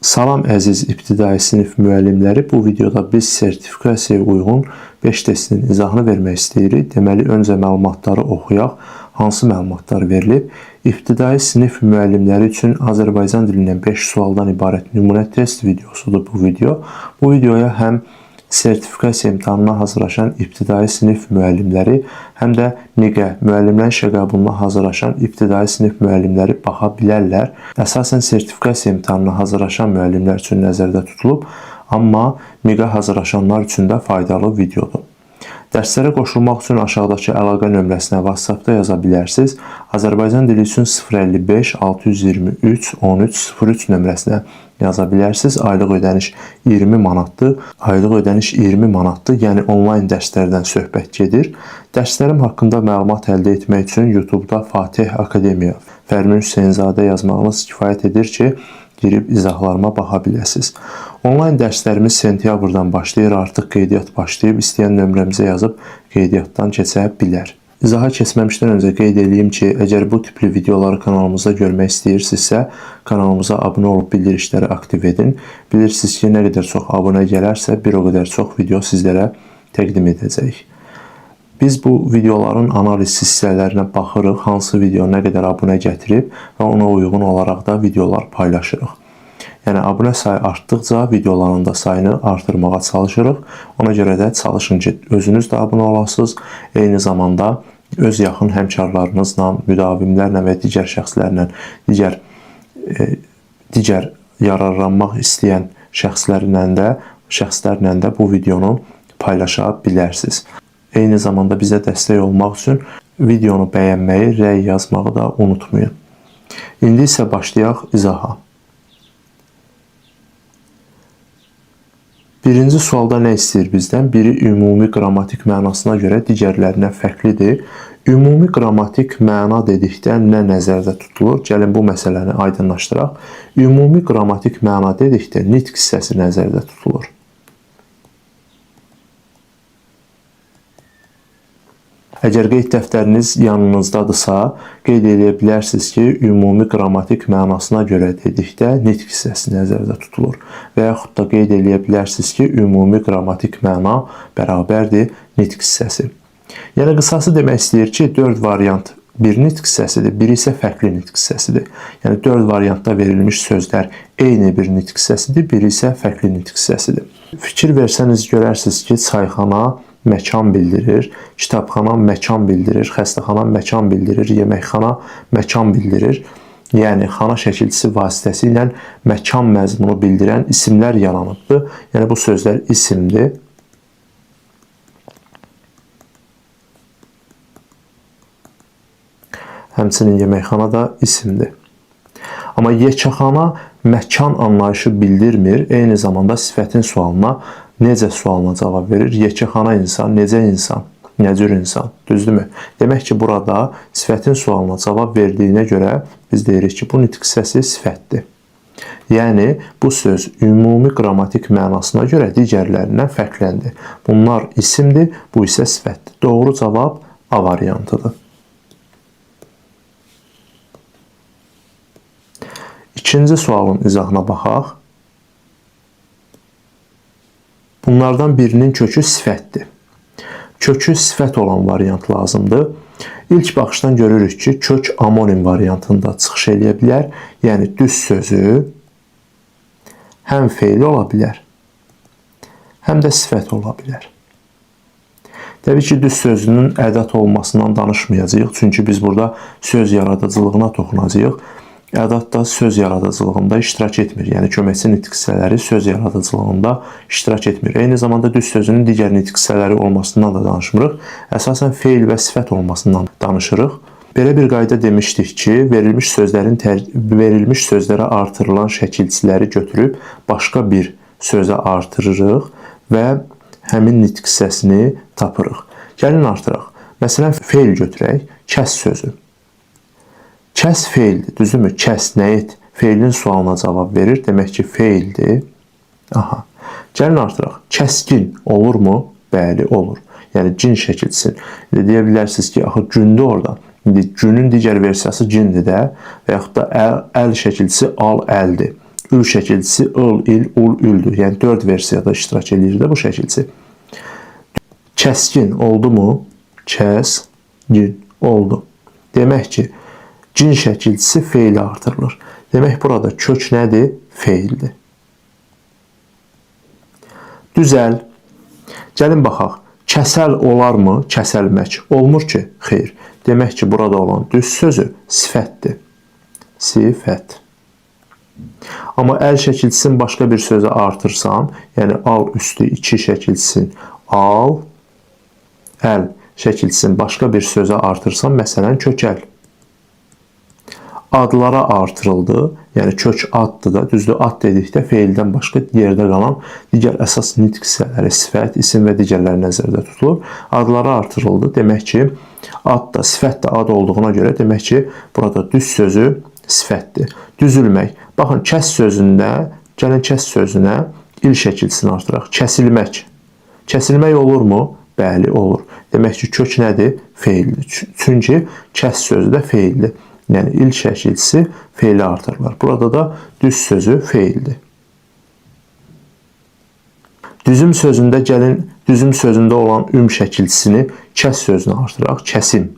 Salam əziz ibtidai sinif müəllimləri, bu videoda biz sertifikasiyaya uyğun 5 testinin izahını vermək istəyirik. Deməli, öncə məlumatları oxuyaq. Hansı məlumatlar verilib? İbtidai sinif müəllimləri üçün Azərbaycan dilindən 5 sualdan ibarət nümunə test videosudur bu video. Bu videoya həm sertifikasiya imtahanına hazırlaşan ibtidai sinif müəllimləri, həm də MİQə, müəllimlərin işə qəbuluna hazırlaşan ibtidai sinif müəllimləri baxa bilərlər. Əsasən sertifikasiya imtahanına hazırlaşan müəllimlər üçün nəzərdə tutulub, amma MİQə hazırlaşanlar üçün də faydalı videodur. Dərslərə qoşulmaq üçün aşağıdakı əlaqə nömrəsinə WhatsApp-da yaza bilərsiniz. Azərbaycan dili üçün 055 623 13 03 nömrəsinə yaza bilərsiniz. Aylıq ödəniş 20 manatdır. Aylıq ödəniş 20 manatdır. Yəni onlayn dərslərdən söhbət gedir. Dərslərim haqqında məlumat əldə etmək üçün YouTube-da Fatih Akademiya Fərmin Hüseynzadə yazmağınız kifayət edir ki, girib izahlarıma baxa biləsiniz. Onlayn dərslərimiz sentyabrdan başlayır, artıq qeydiyyat başlayıb, istəyən nömrəmizə yazıb qeydiyyatdan keçə bilər. İzaha keçməmişdən öncə qeyd edeyim ki, əgər bu tipli videoları kanalımızda görmək istəyirsinizsə, kanalımıza abunə olub bildirişləri aktiv edin. Bilirsiniz ki, nə qədər çox abunə gələrsə, bir o qədər çox video sizlərə təqdim edəcəyik. Biz bu videoların analiz hissələrinə baxırıq, hansı video nə qədər abunə gətirib və ona uyğun olaraq da videolar paylaşırıq. Yəni, abunə sayı artdıqca videoların da sayını artırmağa çalışırıq. Ona görə də çalışın ki, özünüz də abunə olasınız. Eyni zamanda öz yaxın həmkarlarınızla, müdavimlərlə və digər şəxslərlə, digər yararlanmaq istəyən şəxslərlə də bu videonu paylaşa bilərsiniz. Eyni zamanda bizə dəstək olmaq üçün videonu bəyənməyi, rəy yazmağı da unutmayın. İndi isə başlayaq izaha. Birinci sualda nə istəyir bizdən? Biri ümumi qrammatik mənasına görə digərlərinə fərqlidir. Ümumi qrammatik məna dedikdə nə nəzərdə tutulur? Gəlin bu məsələni aydınlaşdıraq. Ümumi qrammatik məna dedikdə nitq hissəsi nəzərdə tutulur. Əgər qeyd dəftəriniz yanınızdadırsa, qeyd edə bilərsiniz ki, ümumi qrammatik mənasına görə dedikdə nitq hissəsi nəzərdə tutulur. Və yaxud da qeyd edə bilərsiniz ki, ümumi qrammatik məna bərabərdir nitq hissəsi. Yəni, qısası demək istəyir ki, 4 variant bir nitq hissəsidir, biri isə fərqli nitq hissəsidir. Yəni, 4 variantda verilmiş sözlər eyni bir nitq hissəsidir, biri isə fərqli nitq hissəsidir. Fikir versəniz görərsiniz ki, çayxana məkan bildirir, kitabxana məkan bildirir, xəstəxana məkan bildirir, yeməkxana məkan bildirir. Yəni, xana şəkilçisi vasitəsilə məkan məzmunu bildirən isimlər yaranıbdır. Yəni, bu sözlər isimdir. Həmçinin yeməkxana da isimdir. Amma yekəxana məkan anlayışı bildirmir. Eyni zamanda sifətin sualına, necə sualına cavab verir. Yekəxana insan, necə insan, nə cür insan, düzdürmü? Demək ki, burada sifətin sualına cavab verdiyinə görə biz deyirik ki, bu nitq hissəsi sifətdir. Yəni, bu söz ümumi qrammatik mənasına görə digərlərindən fərqləndir. Bunlar isimdir, bu isə sifətdir. Doğru cavab A variantıdır. İkinci sualın izahına baxaq. Bunlardan birinin kökü sifətdir. Kökü sifət olan variant lazımdır. İlk baxışdan görürük ki, kök amonim variantında çıxış eləyə bilər. Yəni, düz sözü həm feili ola bilər, həm də sifət ola bilər. Təbii ki, düz sözünün ədət olmasından danışmayacağıq. Çünki biz burada söz yaradıcılığına toxunacağıq. Ədat da söz yaradıcılığında iştirak etmir. Yəni, köməkçi nitq hissələri söz yaradıcılığında iştirak etmir. Eyni zamanda düz sözünün digər nitq hissələri olmasından da danışmırıq. Əsasən feil və sifət olmasından danışırıq. Belə bir qayda demişdik ki, verilmiş sözlərə artırılan şəkilçiləri götürüb başqa bir sözə artırırıq və həmin nitq hissəsini tapırıq. Gəlin artıraq. Məsələn, feil götürək, kəs sözü. Kəs feildir, düzdürmü? Kəs nə et? Feilin sualına cavab verir. Demək ki, feildir. Aha. Gəlin artıraq. Kəskin olurmu? Bəli, olur. Yəni, cin şəkilçisi. Deyə bilərsiniz ki, axı, gündür orada. Günün digər versiyası cindir də və yaxud da əl şəkilçisi al əldir. ül şəkilçisi ıl, il, ul, üldür. Yəni 4 versiyada iştirak edir də bu şəkilçi. Kəskin oldu mu? Kəskin oldu. Demək ki, cin şəkilçisi feili artırılır. Demək burada kök nədir? Feildir. Düzəl. Gəlin baxaq. Kəsəl olarmı? Kəsəlmək. Olmur ki, xeyr. Demək ki, burada olan düz sözü sifətdir. Sifət. Amma əl şəkilçisini başqa bir sözə artırsan, yəni al üstü 2 şəkilçisini al, əl şəkilçisini başqa bir sözə artırsan, məsələn, kökəl. Adlara artırıldı, yəni kök addır da, düzdür, ad dedikdə feildən başqa yerdə qalan digər əsas nitq hissələri, sifət, isim və digərləri nəzərdə tutulur. Adlara artırıldı, demək ki, ad da, sifət də ad olduğuna görə, demək ki, burada düz sözü sifətdir. Düzülmək. Baxın, kəs sözündə, gəlin kəs sözünə il şəkilçisini artıraq. Kəsilmək. Kəsilmək olurmu? Bəli, olur. Demək ki, kök nədir? Feildir. Çünki kəs sözü də feildir. Yəni, il şəkilçisi feili artırılır. Burada da düz sözü feildir. Düzüm sözündə gəlin, düzüm sözündə olan şəkilçisini kəs sözünə artıraq. Kəsim.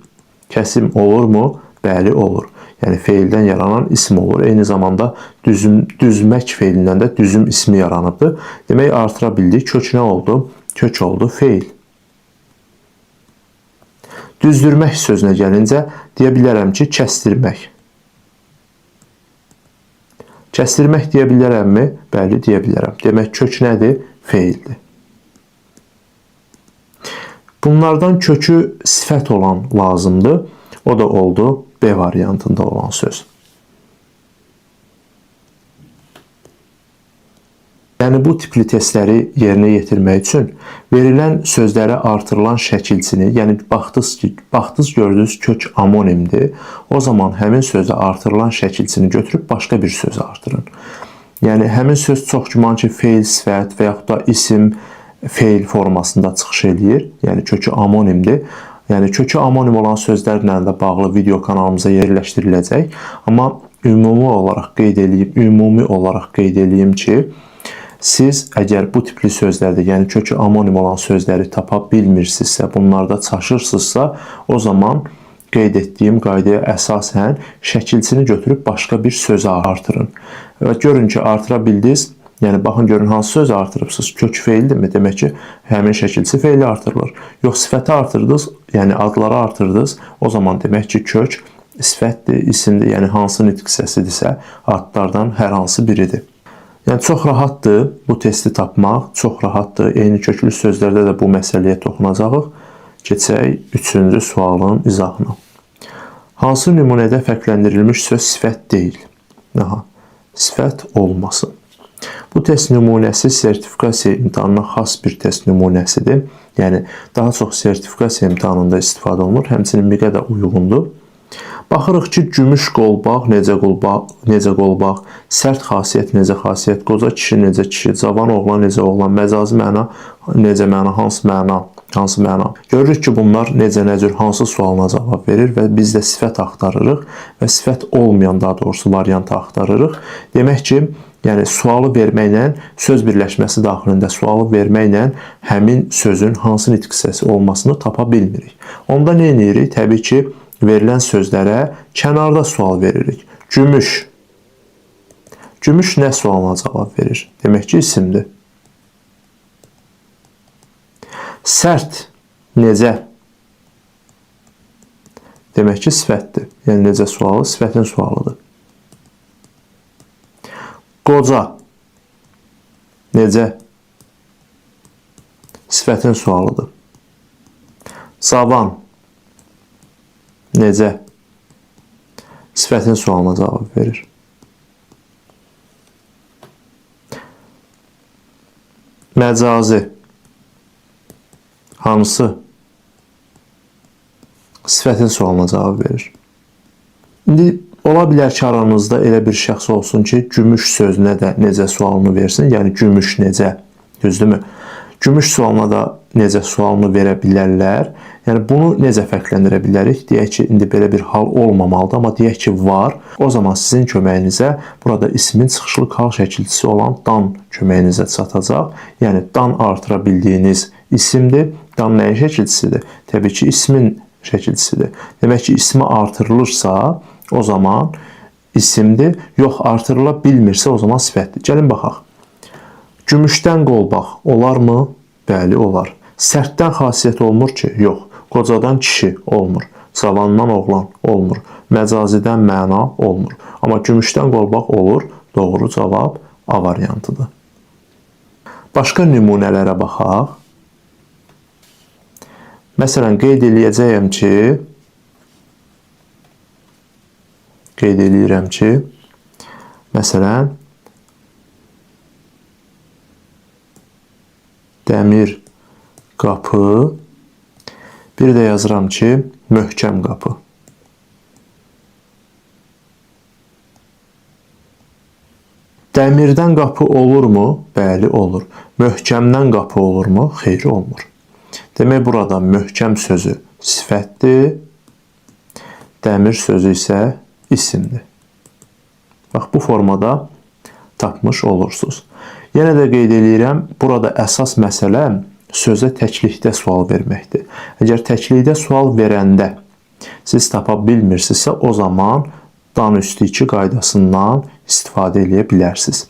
Kəsim olurmu? Bəli, olur. Yəni, feildən yaranan isim olur. Eyni zamanda düzmək feilindən də düzüm ismi yaranıbdır. Demək, artıra bildik. Kök nə oldu? Kök oldu feil. Düzdürmək sözünə gəlincə, deyə bilərəm ki, kəstirmək. Kəstirmək deyə bilərəmmi? Bəli, deyə bilərəm. Demək, kök nədir? Feildir. Bunlardan kökü sifət olan lazımdır. O da oldu B variantında olan söz. Yəni, bu tipli testləri yerinə yetirmək üçün verilən sözlərə artırılan şəkilçini, yəni baxdınız gördünüz kök amonimdir, o zaman həmin sözə artırılan şəkilçini götürüb başqa bir sözə artırın. Yəni, həmin söz çox güman ki, feil, sifət və yaxud da isim, feil formasında çıxış eləyir. Yəni, kökü amonimdir. Yəni, kökü amonim olan sözlərlə də bağlı video kanalımıza yerləşdiriləcək. Amma ümumi olaraq qeyd edeyim ki, siz əgər bu tipli sözlərdə, yəni kökü amonim olan sözləri tapa bilmirsinizsə, bunlarda çaşırsınızsa, o zaman qeyd etdiyim qaydaya əsasən şəkilçini götürüb başqa bir sözə artırın. Və görün ki, artıra bildiniz. Yəni, baxın, görün, hansı sözü artırıbsınız? Kök feildirmi? Demək ki, həmin şəkilçi feili artırılır. Yox, sifəti artırdınız, yəni adları artırdınız. O zaman demək ki, kök sifətdir, isimdir, yəni hansı nitq hissəsidirsə, adlardan hər hansı biridir. Yəni, çox rahatdır bu testi tapmaq, çox rahatdır. Eyni köklü sözlərdə də bu məsələyə toxunacağıq. Keçək 3-cü sualın izahına. Hansı nümunədə fərqləndirilmiş söz sifət deyil? Aha, sifət olmasın. Bu test nümunəsi sertifikasiya imtahanına xas bir test nümunəsidir. Yəni, daha çox sertifikasiya imtahanında istifadə olunur, həmçinin miqə də uyğundur. Baxırıq ki, gümüş qolbaq necə qolbaq, sərt xasiyyət necə xasiyyət, qoca kişi necə kişi, cavan oğlan necə oğlan, məcazi məna necə məna, hansı məna. Görürük ki, bunlar necə nəcür, hansı sualına cavab verir və biz də sifət axtarırıq və sifət olmayan, daha doğrusu, variantı axtarırıq. Demək ki, yəni sualı verməklə, söz birləşməsi daxilində sualı verməklə həmin sözün hansı nitq hissəsi olmasını tapa bilmirik. Onda nə edirik? Təbii ki, verilən sözlərə kənarda sual veririk. Gümüş. Gümüş nə sualına cavab verir? Demək ki, isimdir. Sərt. Necə? Demək ki, sifətdir. Yəni, necə sualı? Sifətin sualıdır. Qoca. Necə? Sifətin sualıdır. Cavan. Necə? Sifətin sualına cavab verir. Məcazi. Hansı? Sifətin sualına cavab verir. İndi ola bilər ki, aranızda elə bir şəxs olsun ki, gümüş sözünə də necə sualını versin. Yəni, gümüş necə? Düzdürmü? Gümüş sualına da necə sualını verə bilərlər. Yəni bunu necə fərqləndirə bilərik? Deyək ki, indi belə bir hal olmamalıdır, amma deyək ki, var. O zaman sizin köməyinizə burada ismin çıxışlı hal şəkilçisi olan dan köməyinizə çatacaq. Yəni dan artıra bildiyiniz isimdir. Dan nəyin şəkilçisidir? Təbii ki, ismin şəkilçisidir. Demək ki, ismi artırılırsa, o zaman isimdir. Yox, artırıla bilmirsə, o zaman sifətdir. Gəlin baxaq. Gümüşdən qolbaq olarmı? Bəli, olar. Sərtdən xasiyyət olmur ki? Yox. Qocadan kişi olmur. Cavandan oğlan olmur. Məcazidən məna olmur. Amma gümüşdən qolbaq olur. Doğru cavab A variantıdır. Başqa nümunələrə baxaq. Məsələn, qeyd eləyirəm ki, məsələn, dəmir qapı, bir də yazıram ki, möhkəm qapı. Dəmirdən qapı olurmu? Bəli, olur. Möhkəmdən qapı olurmu? Xeyr, olmur. Demək, burada möhkəm sözü sifətdir, dəmir sözü isə isimdir. Bax, bu formada tapmış olursunuz. Yenə də qeyd edirəm, burada əsas məsələ sözə təklikdə sual verməkdir. Əgər təklikdə sual verəndə siz tapa bilmirsinizsə, o zaman dan üstü 2 qaydasından istifadə edə bilərsiniz.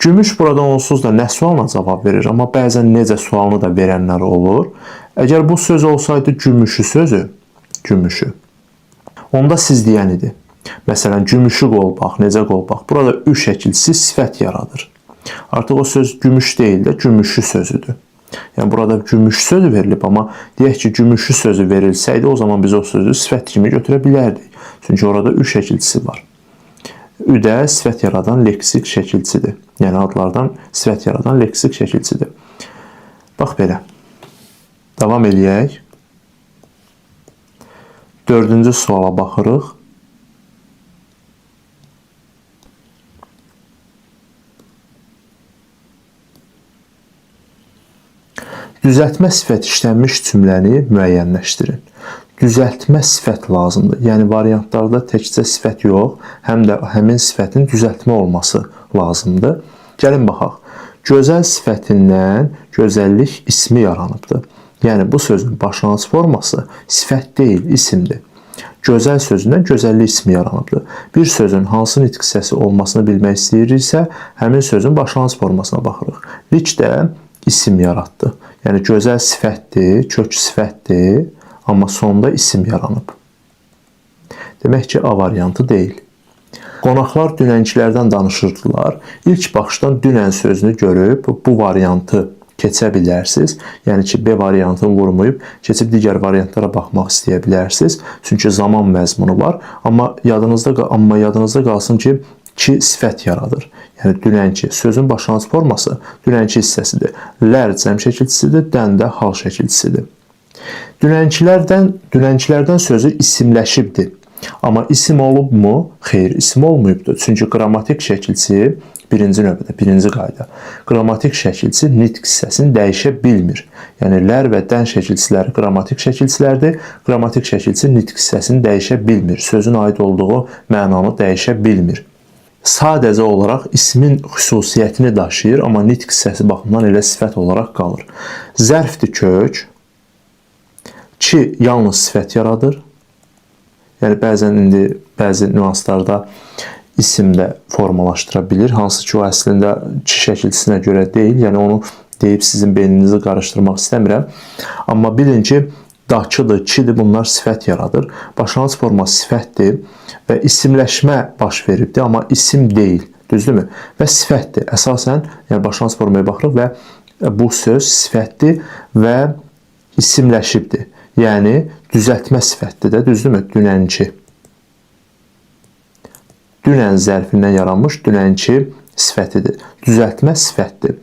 Gümüş burada onsuz da nə sualına cavab verir, amma bəzən necə sualını da verənlər olur. Əgər bu söz olsaydı gümüşü sözü, gümüşü, onda siz deyən idi. Məsələn, gümüşü qolbaq, necə qolbaq? Burada ü şəkilçisi sifət yaradır. Artıq o söz gümüş deyil də gümüşü sözüdür. Yəni, burada gümüş sözü verilib, amma deyək ki, gümüşü sözü verilsəydi, o zaman biz o sözü sifət kimi götürə bilərdik. Çünki orada ü şəkilçisi var. Ü də sifət yaradan leksik şəkilçisidir. Yəni, adlardan sifət yaradan leksik şəkilçisidir. Bax belə. Davam eləyək. 4-cü suala baxırıq. Düzəltmə sifət işlənmiş cümləni müəyyənləşdirin. Düzəltmə sifət lazımdır. Yəni, variantlarda təkcə sifət yox, həm də həmin sifətin düzəltmə olması lazımdır. Gəlin baxaq. Gözəl sifətindən gözəllik ismi yaranıbdır. Yəni, bu sözün başlanğıc forması sifət deyil, isimdir. Gözəl sözündən gözəllik ismi yaranıbdır. Bir sözün hansı nitq hissəsi olmasını bilmək istəyiriksə, həmin sözün başlanğıc formasına baxırıq. Lik də isim yaratdı. Yəni, gözəl sifətdir, kök sifətdir, amma sonda isim yaranıb. Demək ki, A variantı deyil. Qonaqlar dünənkilərdən danışırdılar. İlk baxışdan dünən sözünü görüb bu variantı keçə bilərsiniz. Yəni ki, B variantını vurmayıb, keçib digər variantlara baxmaq istəyə bilərsiniz. Çünki zaman məzmunu var. Amma yadınızda qalsın ki, sifət yaradır. Yəni, dünənki sözün başlanğıc forması dünənki hissəsidir. Lər cəm şəkilçisidir, dən də hal şəkilçisidir. Dünənkilərdən sözü isimləşibdir. Amma isim olubmu? Xeyr, isim olmayıbdır. Çünki qrammatik şəkilçi birinci növbədə, birinci qayda. Qrammatik şəkilçi nitq hissəsini dəyişə bilmir. Yəni, lər və dən şəkilçiləri qrammatik şəkilçilərdir. Qrammatik şəkilçi nitq hissəsini dəyişə bilmir. Sözün aid olduğu mənanı dəyişə bilmir. Sadəcə olaraq ismin xüsusiyyətini daşıyır, amma nitq hissəsi baxımından elə sifət olaraq qalır. Zərfdir kök. Ki, yalnız sifət yaradır. Yəni, bəzi nüanslarda isim də formalaşdıra bilir. Hansı ki, o əslində ki şəkilçisinə görə deyil. Yəni, onu deyib sizin beyninizi qarışdırmaq istəmirəm. Amma bilin ki, dakıdır, kidir, bunlar sifət yaradır. Başlanğıc forması sifətdir və isimləşmə baş veribdir, amma isim deyil, düzdürmü? Və sifətdir. Əsasən, yəni başlanğıc formaya baxırıq və bu söz sifətdir və isimləşibdir. Yəni, düzəltmə sifətdir də, düzdürmü? Dünənki. Dünən zərfindən yaranmış dünənki sifətidir. Düzəltmə sifətdir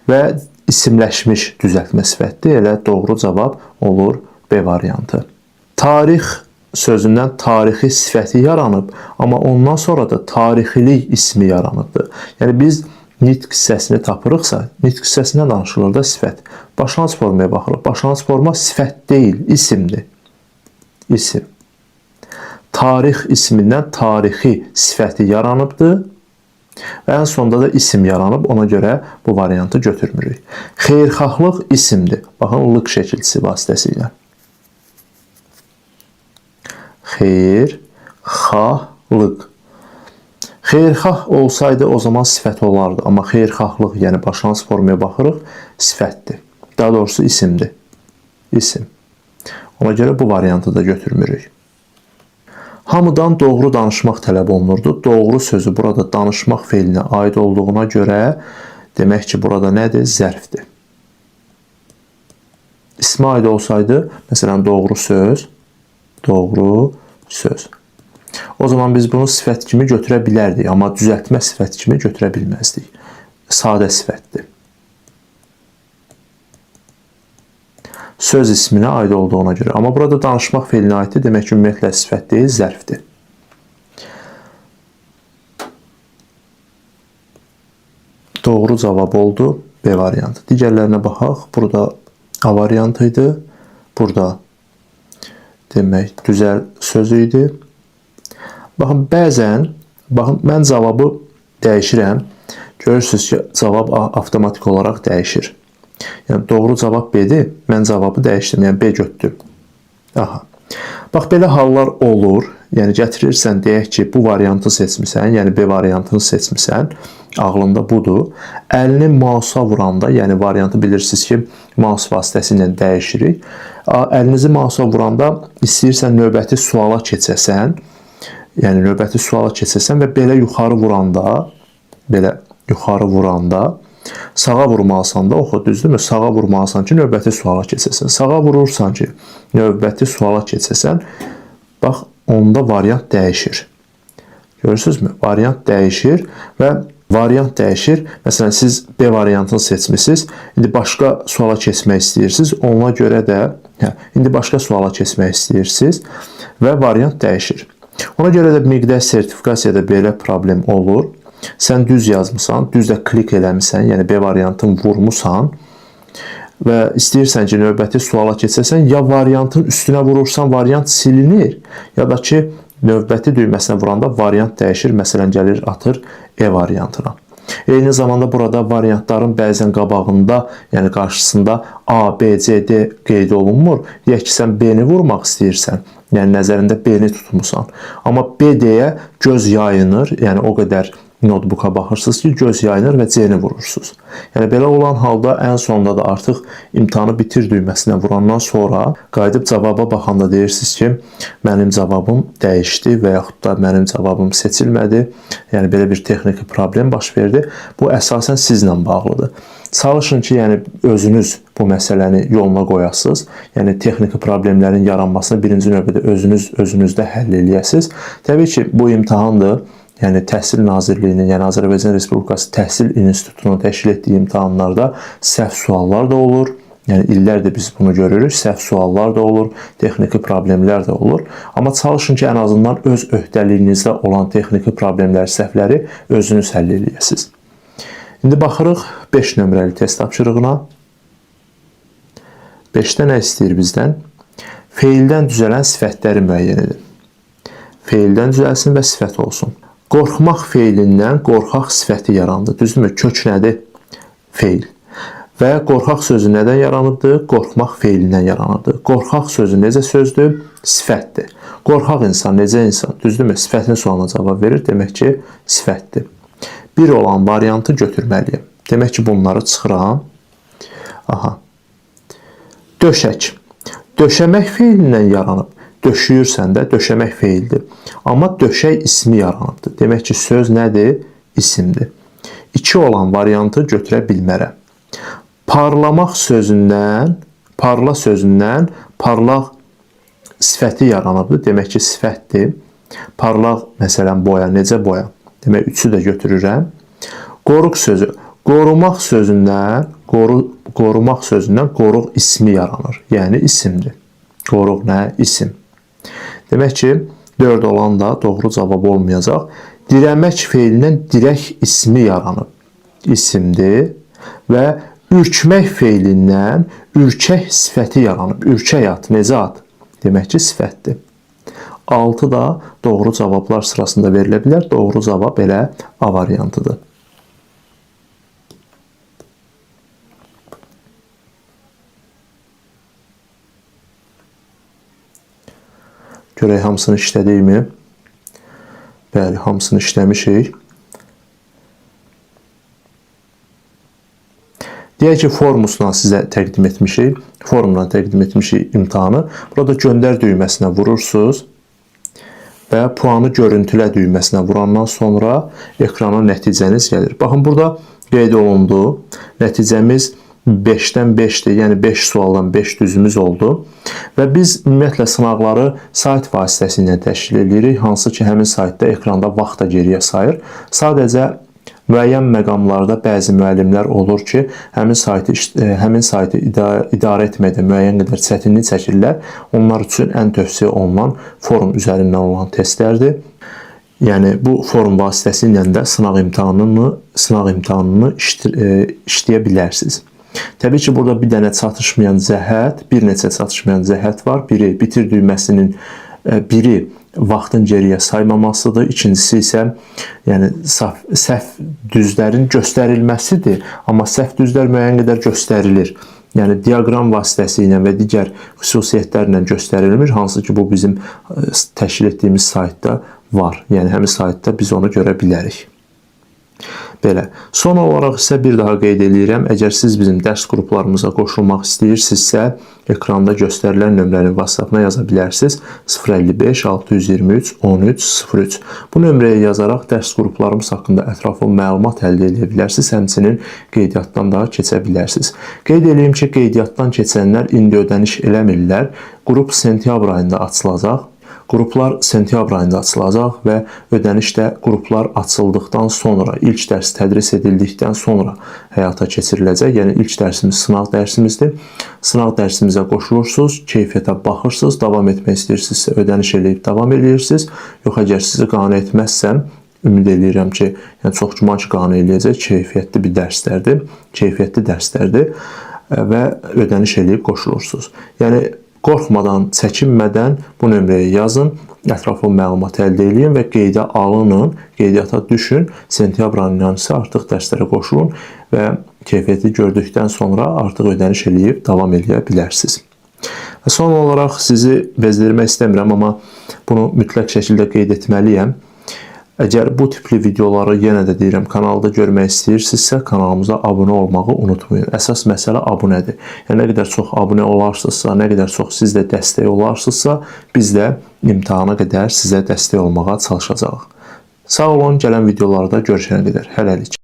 və isimləşmiş düzəltmə sifətdir. Elə doğru cavab olur B variantı. Tarix sözündən tarixi sifəti yaranıb, amma ondan sonra da tarixilik ismi yaranıbdır. Yəni, biz nitq hissəsini tapırıqsa, nitq hissəsindən danışılır da sifət. Başlanğıc formaya baxırıq. Başlanğıc forma sifət deyil, isimdir. İsim. Tarix ismindən tarixi sifəti yaranıbdır. Və ən sonunda da isim yaranıb, ona görə bu variantı götürmürük. Xeyirxahlıq isimdir. Baxın, lıq şəkilçisi vasitəsilə. Xeyirxahlıq. Xeyirxah olsaydı o zaman sifət olardı. Amma xeyirxahlıq, yəni başlanğıc formaya baxırıq, sifətdir. Daha doğrusu isimdir. İsim. Ona görə bu variantı da götürmürük. Hamıdan doğru danışmaq tələb olunurdu. Doğru sözü burada danışmaq feilinə aid olduğuna görə demək ki, burada nədir? Zərfdir. İsmə aid olsaydı, məsələn, doğru söz, doğru söz. O zaman biz bunu sifət kimi götürə bilərdik, amma düzəltmə sifət kimi götürə bilməzdik. Sadə sifətdir. Söz isminə aid olduğuna görə. Amma burada danışmaq feilinə aiddir, demək ki, ümumiyyətlə sifət deyil, zərfdir. Doğru cavab oldu B variantı. Digərlərinə baxaq. Burada A variantı idi. Burada demək düzəl sözü idi. Baxın, bəzən, mən cavabı dəyişirəm. Görürsünüz ki, cavab avtomatik olaraq dəyişir. Yəni, doğru cavab B-dir. Mən cavabı dəyişdim, yəni B götürdüm. Aha. Bax, belə hallar olur. Yəni, gətirirsən, deyək ki, bu variantı seçmirsən, yəni B variantını seçmirsən, ağlında budur. Əlini mausa vuranda, yəni variantı bilirsiniz ki, maus vasitəsilə dəyişirik. Əlinizi mausa vuranda istəyirsən növbəti suala keçəsən, yəni növbəti suala keçəsən və belə yuxarı vuranda, sağa vurmalısan da, oxu, düzdürmü? Sağa vurmalısan ki, növbəti suala keçəsən. Sağa vurursan ki, növbəti suala keçəsən, bax, onda variant dəyişir. Görürsünüzmü? Variant dəyişir və variant dəyişir. Məsələn, siz B variantını seçmişsiniz. İndi başqa suala keçmək istəyirsiniz. Ona görə də, indi başqa suala keçmək istəyirsiniz və variant dəyişir. Ona görə də miqdar sertifikasiyada belə problem olur. Sən düz yazmısan, düz də klik eləmişsən, yəni B variantını vurmusan və istəyirsən ki, növbəti suala keçəsən, ya variantın üstünə vurursan, variant silinir, ya da ki, növbəti düyməsinə vuranda variant dəyişir, məsələn, gəlir, atır E variantına. Eyni zamanda burada variantların bəzən qabağında, yəni qarşısında A, B, C, D qeyd olunmur. Deyək ki, sən B-ni vurmaq istəyirsən, yəni nəzərində B-ni tutmusan. Amma B deyə göz yayınır, yəni o qədər notebooka baxırsınız ki, göz yayınır və C-ni vurursunuz. Yəni, belə olan halda ən sonunda da artıq imtahanı bitir düyməsinə vurandan sonra qayıdıb cavaba baxanda deyirsiniz ki, mənim cavabım dəyişdi və yaxud da mənim cavabım seçilmədi. Yəni, belə bir texniki problem baş verdi. Bu, əsasən sizlə bağlıdır. Çalışın ki, yəni, özünüz bu məsələni yoluna qoyasınız. Yəni, texniki problemlərin yaranmasını birinci növbədə özünüzdə həll eləyəsiniz. Təbii ki, bu imtahandır. Yəni, Təhsil Nazirliyinin, yəni Azərbaycan Respublikası Təhsil İnstitutunun təşkil etdiyi imtahanlarda səhv suallar da olur. Yəni, illərdir biz bunu görürük. Səhv suallar da olur, texniki problemlər də olur. Amma çalışın ki, ən azından öz öhdəliyinizdə olan texniki problemləri, səhvləri özünüz həll eləyəsiniz. İndi baxırıq 5 nömrəli test tapşırığına. 5-də nə istəyir bizdən? Feildən düzələn sifətləri müəyyən edin. Feildən düzəlsin və sifət olsun. Qorxmaq feilindən qorxaq sifəti yarandı. Düzdürmü? Kök nədir? Feil. Və qorxaq sözü nədən yaranıbdır? Qorxmaq feilindən yaranıbdır. Qorxaq sözü necə sözdür? Sifətdir. Qorxaq insan necə insan? Düzdürmü? Sifətin sualına cavab verir. Demək ki, sifətdir. Bir olan variantı götürməliyim. Demək ki, bunları çıxıram. Aha. Döşək. Döşəmək feilindən yaranıb. Döşüyürsən də döşəmək feildir. Amma döşək ismi yaranıbdır. Demək ki, söz nədir? İsimdir. 2 olan variantı götürə bilmərəm. Parlamaq sözündən, parla sözündən parlaq sifəti yaranıbdır. Demək ki, sifətdir. Parlaq, məsələn, boya, necə boya? Demək, 3-ü də götürürəm. Qoruq sözü. Qorumaq sözündən, qoruq ismi yaranır. Yəni, isimdir. Qoruq nə? İsim. Demək ki, 4 olan da doğru cavab olmayacaq. Dirəmək feilindən dirək ismi yaranıb. isimdir və ürkmək feilindən ürkək sifəti yaranıb. Ürkək at, necə at? Demək ki, sifətdir. 6 da doğru cavablar sırasında verilə bilər. Doğru cavab elə A variantıdır. Görək hamısını işlədikmi? Bəli, hamısını işləmişik. Deyək ki, formusla sizə təqdim etmişik. Formla təqdim etmişik imtahanı. Burada göndər düyməsinə vurursunuz və puanı görüntülə düyməsinə vurandan sonra ekrana nəticəniz gəlir. Baxın, burada qeyd olundu. Nəticəmiz 5-dən 5-dir, yəni 5 sualdan 5 düzümüz oldu. Və biz ümumiyyətlə sınaqları sayt vasitəsilə təşkil edirik, hansı ki, həmin saytda ekranda vaxt da geriyə sayır. Sadəcə müəyyən məqamlarda bəzi müəllimlər olur ki, həmin saytı idarə etməkdə müəyyən qədər çətinlik çəkirlər. Onlar üçün ən tövsiyə olunan forum üzərindən olan testlərdir. Yəni, bu forum vasitəsilə də sınaq imtahanını işləyə bilərsiniz. Təbii ki, burada bir neçə çatışmayan cəhət var. Biri, bitir düyməsinin vaxtın geriyə saymamasıdır. İkincisi isə səhv düzlərin göstərilməsidir. Amma səhv düzlər müəyyən qədər göstərilir. Yəni, diaqram vasitəsilə və digər xüsusiyyətlərlə göstərilmir. Hansı ki, bu bizim təşkil etdiyimiz saytda var. Yəni, həmin saytda biz onu görə bilərik. Belə. Son olaraq isə bir daha qeyd edirəm. Əgər siz bizim dərs qruplarımıza qoşulmaq istəyirsinizsə, ekranda göstərilən nömrənin WhatsApp-ına yaza bilərsiniz. 055 623 13 03. Bu nömrəyə yazaraq dərs qruplarımız haqqında ətraflı məlumat əldə edə bilərsiniz. Həmçinin qeydiyyatdan da keçə bilərsiniz. Qeyd edeyim ki, qeydiyyatdan keçənlər indi ödəniş eləmirlər. Qrup sentyabr ayında açılacaq. Qruplar sentyabr ayında açılacaq və ödəniş də qruplar açıldıqdan sonra, ilk dərs tədris edildikdən sonra həyata keçiriləcək. Yəni, ilk dərsimiz sınaq dərsimizdir. Sınaq dərsimizə qoşulursunuz, keyfiyyətə baxırsınız, davam etmək istəyirsinizsə ödəniş eləyib davam edirsiniz. Yox, əgər sizi qane etməzsəm, ümid edirəm ki, çox güman ki, qane eləyəcək, keyfiyyətli dərslərdir və ödəniş eləyib qoşulursunuz. Yəni, qorxmadan, çəkinmədən bu nömrəyə yazın, ətraflı məlumat əldə edin və qeydə alının, qeydiyyata düşün. Sentyabr ayından isə artıq dərslərə qoşulun və keyfiyyəti gördükdən sonra artıq ödəniş eləyib davam edə bilərsiniz. Son olaraq sizi bezdirmək istəmirəm, amma bunu mütləq şəkildə qeyd etməliyəm. Əgər bu tipli videoları yenə də deyirəm, kanalda görmək istəyirsinizsə, kanalımıza abunə olmağı unutmayın. Əsas məsələ abunədir. Yəni, nə qədər çox abunə olarsınızsa, nə qədər çox siz də dəstək olarsınızsa, biz də imtahana qədər sizə dəstək olmağa çalışacağıq. Sağ olun, gələn videolarda görüşənə qədər. Hələlik.